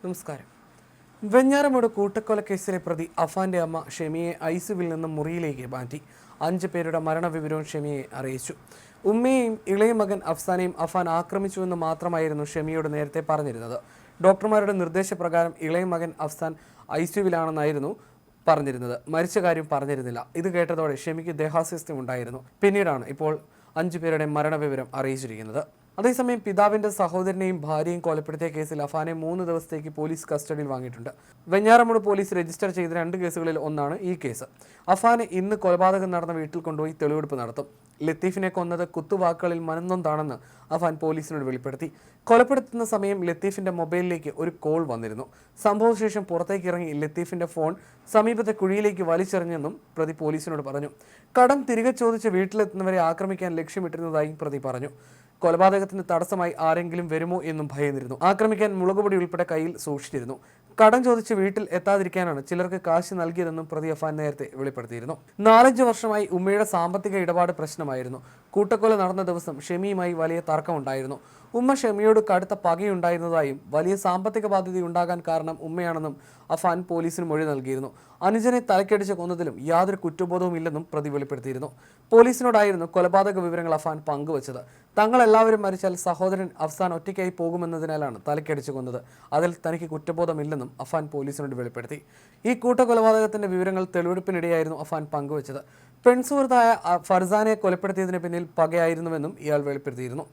നമസ്കാരം. വെഞ്ഞാറമൂട് കൂട്ടക്കൊലക്കേസിലെ പ്രതി അഫാന്റെ അമ്മ ഷെമിയെ ഐസിയുവിൽ നിന്നും മുറിയിലേക്ക് മാറ്റി. 5 പേരുടെ മരണവിവരവും ഷെമിയെ അറിയിച്ചു. ഉമ്മയെയും ഇളയ മകൻ അഫ്സാനെയും അഫാൻ ആക്രമിച്ചുവെന്ന് മാത്രമായിരുന്നു ഷെമിയോട് നേരത്തെ പറഞ്ഞിരുന്നത്. ഡോക്ടർമാരുടെ നിർദ്ദേശപ്രകാരം ഇളയ മകൻ അഫ്സാൻ ഐസിയുവിലാണെന്നായിരുന്നു പറഞ്ഞിരുന്നത്. മരിച്ച കാര്യം പറഞ്ഞിരുന്നില്ല. ഇത് കേട്ടതോടെ ഷെമിക്ക് ദേഹാസ്വാസ്ഥ്യം ഉണ്ടായിരുന്നു. പിന്നീടാണ് ഇപ്പോൾ 5 പേരുടെ മരണവിവരം അറിയിച്ചിരിക്കുന്നത്. അതേസമയം പിതാവിന്റെ സഹോദരനെയും ഭാര്യയും കൊലപ്പെടുത്തിയ കേസിൽ അഫാനെ 3 ദിവസത്തേക്ക് പോലീസ് കസ്റ്റഡിയിൽ വാങ്ങിയിട്ടുണ്ട്. വെഞ്ഞാറമൂട് പോലീസ് രജിസ്റ്റർ ചെയ്ത 2 കേസുകളിൽ ഒന്നാണ് ഈ കേസ്. അഫാനെ ഇന്ന് കൊലപാതകം നടന്ന വീട്ടിൽ കൊണ്ടുപോയി തെളിവെടുപ്പ് നടത്തും. ലത്തീഫിനെ കൊന്നത് കുത്തുവാക്കുകളിൽ മനന്നൊന്താണെന്ന് അഫാൻ പോലീസിനോട് വെളിപ്പെടുത്തി. കൊലപ്പെടുത്തുന്ന സമയം ലത്തീഫിന്റെ മൊബൈലിലേക്ക് ഒരു കോൾ വന്നിരുന്നു. സംഭവശേഷം പുറത്തേക്ക് ഇറങ്ങി ലത്തീഫിന്റെ ഫോൺ സമീപത്തെ കുഴിയിലേക്ക് വലിച്ചെറിഞ്ഞെന്നും പ്രതി പോലീസിനോട് പറഞ്ഞു. കടം തിരികെ ചോദിച്ച് വീട്ടിലെത്തുന്നവരെ ആക്രമിക്കാൻ ലക്ഷ്യമിട്ടിരുന്നതായും പ്രതി പറഞ്ഞു. കൊലപാതകത്തിന് തടസ്സമായി ആരെങ്കിലും വരുമോ എന്നും ഭയന്നിരുന്നു. ആക്രമിക്കാൻ മുളകുപൊടി ഉൾപ്പെടെ കയ്യിൽ സൂക്ഷിച്ചിരുന്നു. കടം ചോദിച്ച് വീട്ടിൽ എത്താതിരിക്കാനാണ് ചിലർക്ക് കാശ് നൽകിയതെന്നും പ്രതി അഫാൻ നേരത്തെ വെളിപ്പെടുത്തിയിരുന്നു. 4-5 വർഷമായി ഉമ്മയുടെ സാമ്പത്തിക ഇടപാട് പ്രശ്നമായിരുന്നു. കൂട്ടക്കൊല നടന്ന ദിവസം ഷെമിയുമായി വലിയ തർക്കമുണ്ടായിരുന്നു. ഉമ്മ ഷെമിയോട് കടുത്ത പകയുണ്ടായിരുന്നതായും വലിയ സാമ്പത്തിക ബാധ്യതയുണ്ടാകാൻ കാരണം ഉമ്മയാണെന്നും അഫാൻ പോലീസിന് മൊഴി നൽകിയിരുന്നു. അനുജനെ തലക്കടിച്ച് കൊന്നതിലും യാതൊരു കുറ്റബോധവും ഇല്ലെന്നും പ്രതി വെളിപ്പെടുത്തിയിരുന്നു. പോലീസിനോടായിരുന്നു കൊലപാതക വിവരങ്ങൾ അഫാൻ പങ്കുവച്ചത്. തങ്ങളെല്ലാവരും മരിച്ചാൽ സഹോദരൻ അഫ്സാൻ ഒറ്റയ്ക്കായി പോകുമെന്നതിനാലാണ് തലക്കടിച്ച് കൊന്നത്. അതിൽ തനിക്ക് കുറ്റബോധമില്ലെന്നും അഫാൻ പോലീസിനോട് വെളിപ്പെടുത്തി. ഈ കൂട്ടക്കൊലപാതകത്തിന്റെ വിവരങ്ങൾ തെളിവെടുപ്പിനിടെയായിരുന്നു അഫാൻ പങ്കുവച്ചത്. പെൺസുഹൃത്തായ ഫർസാനെ കൊലപ്പെടുത്തിയതിന് പിന്നിൽ പകയായിരുന്നുവെന്നും ഇയാൾ വെളിപ്പെടുത്തിയിരുന്നു.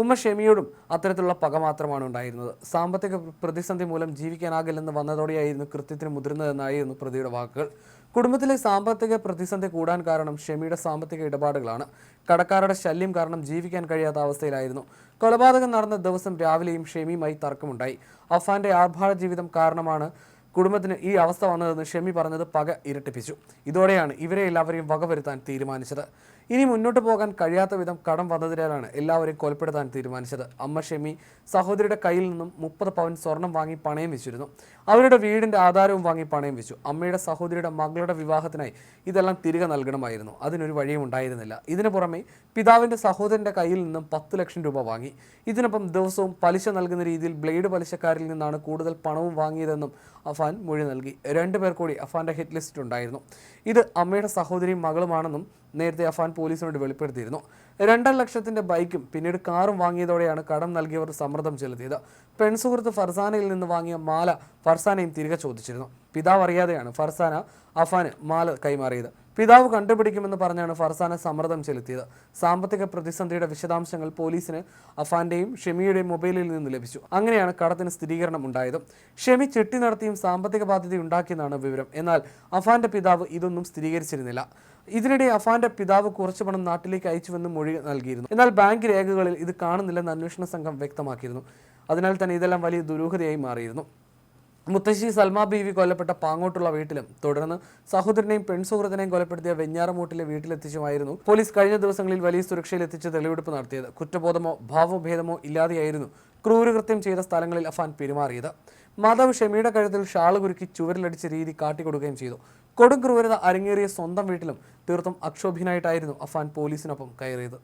ഉമ്മ ഷെമിയോടും അത്തരത്തിലുള്ള പക മാത്രമാണ് ഉണ്ടായിരുന്നത്. സാമ്പത്തിക പ്രതിസന്ധി മൂലം ജീവിക്കാനാകില്ലെന്ന് വന്നതോടെയായിരുന്നു കൃത്യത്തിന് മുതിർന്നതെന്നായിരുന്നു പ്രതിയുടെ വാക്കുകൾ. കുടുംബത്തിലെ സാമ്പത്തിക പ്രതിസന്ധി കൂടാൻ കാരണം ഷെമിയുടെ സാമ്പത്തിക ഇടപാടുകളാണ്. കടക്കാരുടെ ശല്യം കാരണം ജീവിക്കാൻ കഴിയാത്ത അവസ്ഥയിലായിരുന്നു. കൊലപാതകം നടന്ന ദിവസം രാവിലെയും ഷെമിയുമായി തർക്കമുണ്ടായി. അഫാന്റെ ആർഭാട ജീവിതം കാരണമാണ് കുടുംബത്തിന് ഈ അവസ്ഥ വന്നതെന്ന് ഷെമി പറഞ്ഞത് പക ഇരട്ടിപ്പിച്ചു. ഇതോടെയാണ് ഇവരെ എല്ലാവരെയും വകവരുത്താൻ തീരുമാനിച്ചത്. ഇനി മുന്നോട്ട് പോകാൻ കഴിയാത്ത വിധം കടം വന്നതിനാലാണ് എല്ലാവരെയും കൊലപ്പെടുത്താൻ തീരുമാനിച്ചത്. അമ്മ ഷെമി സഹോദരിയുടെ കയ്യിൽ നിന്നും 30 പവൻ സ്വർണം വാങ്ങി പണയം വെച്ചിരുന്നു. അവരുടെ വീടിന്റെ ആധാരവും വാങ്ങി പണയം വെച്ചു. അമ്മയുടെ സഹോദരിയുടെ മകളുടെ വിവാഹത്തിനായി ഇതെല്ലാം തിരികെ നൽകണമായിരുന്നു. അതിനൊരു വഴിയും ഉണ്ടായിരുന്നില്ല. ഇതിനു പുറമെ പിതാവിന്റെ സഹോദരന്റെ കയ്യിൽ നിന്നും 10 ലക്ഷം രൂപ വാങ്ങി. ഇതിനൊപ്പം ദിവസവും പലിശ നൽകുന്ന രീതിയിൽ ബ്ലേഡ് പലിശക്കാരിൽ നിന്നാണ് കൂടുതൽ പണവും വാങ്ങിയതെന്നും അഫാൻ മൊഴി നൽകി. 2 പേർ കൂടി അഫാന്റെ ഹിറ്റ് ലിസ്റ്റ് ഉണ്ടായിരുന്നു. ഇത് അമ്മയുടെ സഹോദരിയും മകളുമാണെന്നും നേരത്തെ അഫാൻ പോലീസിനോട് വെളിപ്പെടുത്തിയിരുന്നു. 2.5 ലക്ഷത്തിന്റെ ബൈക്കും പിന്നീട് കാറും വാങ്ങിയതോടെയാണ് കടം നൽകിയവർ സമ്മർദ്ദം ചെലുത്തിയത്. പെൺസുഹൃത്ത് ഫർസാനയിൽ നിന്ന് വാങ്ങിയ മാല ഫർസാനയും തിരികെ ചോദിച്ചിരുന്നു. പിതാവ് അറിയാതെയാണ് ഫർസാന അഫാന് മാല കൈമാറിയത്. പിതാവ് കണ്ടുപിടിക്കുമെന്ന് പറഞ്ഞാണ് ഫർസാന സമ്മർദ്ദം ചെലുത്തിയത്. സാമ്പത്തിക പ്രതിസന്ധിയുടെ വിശദാംശങ്ങൾ പോലീസിന് അഫാന്റെയും ഷെമിയുടെയും മൊബൈലിൽ നിന്ന് ലഭിച്ചു. അങ്ങനെയാണ് കടത്തിന് സ്ഥിരീകരണം ഉണ്ടായത്. ഷെമി ചിട്ടി നടത്തിയും സാമ്പത്തിക ബാധ്യത ഉണ്ടാക്കിയെന്നാണ് വിവരം. എന്നാൽ അഫാന്റെ പിതാവ് ഇതൊന്നും സ്ഥിരീകരിച്ചിരുന്നില്ല. ഇതിനിടെ അഫാന്റെ പിതാവ് കുറച്ചു പണം നാട്ടിലേക്ക് അയച്ചുവെന്ന് മൊഴി നൽകിയിരുന്നു. എന്നാൽ ബാങ്ക് രേഖകളിൽ ഇത് കാണുന്നില്ലെന്ന് അന്വേഷണ സംഘം വ്യക്തമാക്കിയിരുന്നു. അതിനാൽ തന്നെ ഇതെല്ലാം വലിയ ദുരൂഹതയായി മാറിയിരുന്നു. മുത്തശ്ശി സൽമ ബീവി കൊല്ലപ്പെട്ട പാങ്ങോട്ടുള്ള വീട്ടിലും തുടർന്ന് സഹോദരനെയും പെൺസുഹൃത്തിനെയും കൊലപ്പെടുത്തിയ വെഞ്ഞാറമൂട്ടിലെ വീട്ടിലെത്തിച്ചുമായിരുന്നു പോലീസ് കഴിഞ്ഞ ദിവസങ്ങളിൽ വലിയ സുരക്ഷയിലെത്തിച്ച് തെളിവെടുപ്പ് നടത്തിയത്. കുറ്റബോധമോ ഭാവഭേദമോ ഇല്ലാതെയായിരുന്നു ക്രൂരകൃത്യം ചെയ്ത സ്ഥലങ്ങളിൽ അഫാൻ പെരുമാറിയത്. മാതാവ് ഷെമിയുടെ കഴുത്തിൽ ഷാള് കുരുക്കി ചുവരിലടിച്ച രീതി കാട്ടിക്കൊടുക്കുകയും ചെയ്തു. കൊടും ക്രൂരത അരങ്ങേറിയ സ്വന്തം വീട്ടിലും തീർത്തും അക്ഷോഭ്യനായിട്ടായിരുന്നു അഫാൻ പോലീസിനൊപ്പം കയറിയത്.